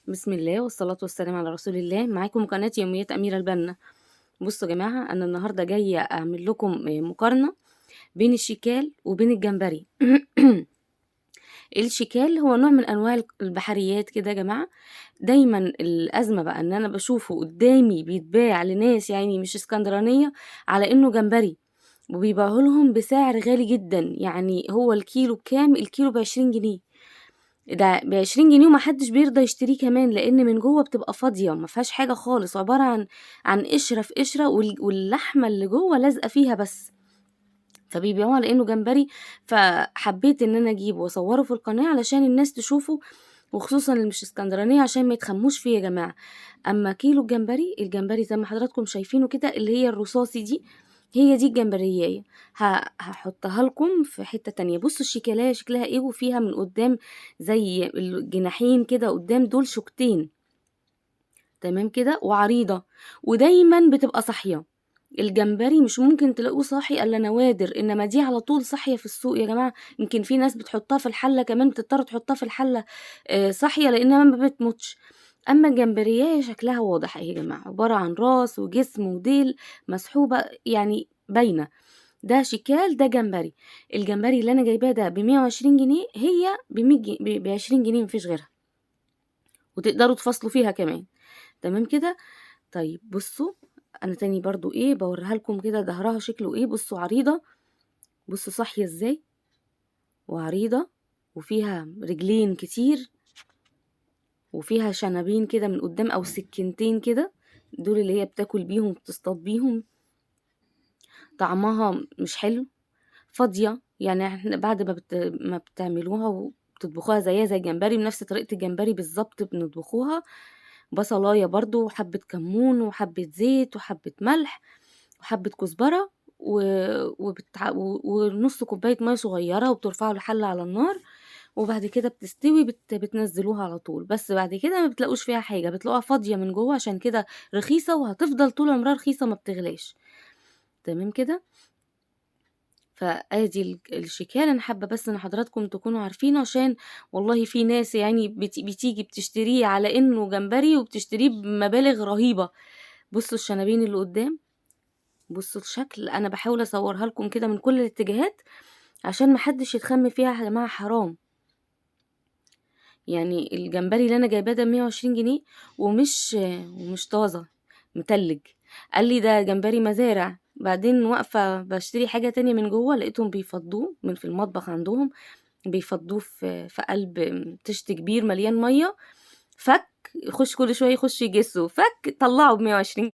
بسم الله والصلاة والسلام على رسول الله. معاكم قناة يوميات أميرة البنا. بصوا يا جماعة، أنا النهاردة جاية أعمل لكم مقارنة بين الشيكال وبين الجمبري. الشيكال هو نوع من أنواع البحريات كده يا جماعة. دايما الأزمة بقى إن أنا بشوفه قدامي بيتباع لناس يعني مش اسكندرانية على إنه جمبري، وبيبيعوا لهم بسعر غالي جدا. يعني هو الكيلو بكام؟ الكيلو ب20 جنيه. ده ب20 جنيه ومحدش بيرضى يشتريه كمان، لأن من جوه بتبقى فاضية مفيهاش حاجة خالص، عبارة عن قشرة في قشرة، واللحمة اللي جوه لازقة فيها بس، فبيبيعوه على إنه جمبري. فحبيت إن أنا أجيبه وأصوره في القناة علشان الناس تشوفه، وخصوصا اللي مش اسكندرانية عشان ما يتخموش فيه يا جماعة. أما كيلو الجمبري زي ما حضراتكم شايفينه كده، اللي هي الرصاصي دي، هي دي الجمبرية. هحطها لكم في حتة تانية. بصوا الشيكلاية شكلها ايه، وفيها من قدام زي الجناحين كده قدام، دول شوكتين تمام كده وعريضة، ودايما بتبقى صاحية. الجمبري مش ممكن تلاقوه صاحي الا نوادر، انما دي على طول صاحيه في السوق يا جماعه. يمكن في ناس بتحطها في الحله كمان، بتضطر تحطها في الحله صاحيه لانها ما بتموتش. اما الجمبريه شكلها واضح اهي يا جماعه، عباره عن راس وجسم وديل مسحوبه يعني باينه. ده شيكال، ده جمبري. الجمبري اللي انا جايباه ده ب120 جنيه، هي ب20 جنيه مفيش غيرها، وتقدروا تفصلوا فيها كمان. تمام كده. طيب بصوا، انا تاني برضو ايه بوريها لكم كده ظهرها شكله ايه. بصوا عريضة، بصوا صاحية ازاي وعريضة، وفيها رجلين كتير، وفيها شنبين كده من قدام او سكينتين كده، دول اللي هي بتاكل بيهم بتصطاد بيهم. طعمها مش حلو، فاضية. يعني احنا بعد ما بتعملوها وبتطبخوها زيها زي الجمبري بنفس طريقة الجمبري بالظبط بنطبخوها، بصلاية برضو وحبة كمون وحبة زيت وحبة ملح وحبة كزبرة ونص كوباية مية صغيرة، وبترفعوا الحلة على النار، وبعد كده بتستوي بتنزلوها على طول. بس بعد كده ما بتلاقوش فيها حاجة، بتلاقوها فاضية من جوه، عشان كده رخيصة وهتفضل طول عمرها رخيصة ما بتغلاش. تمام كده. فادي الشكال. انا حابه بس ان حضراتكم تكونوا عارفينه، عشان والله في ناس يعني بتيجي بتشتريه على انه جمبري وبتشتريه بمبالغ رهيبه. بصوا الشنبين اللي قدام، بصوا الشكل. انا بحاول اصورها لكم كده من كل الاتجاهات عشان محدش يتخم فيها يا جماعه، حرام. يعني الجمبري اللي انا جايباه ده 120 جنيه، ومش طازه، متلج. قال لي ده جمبري مزارع. بعدين واقفه بشتري حاجه تانية من جوه، لقيتهم بيفضوه من في المطبخ عندهم، بيفضوه في قلب طشت كبير مليان ميه، فك يخش كل شويه يخش يجسه، فك طلعه ب120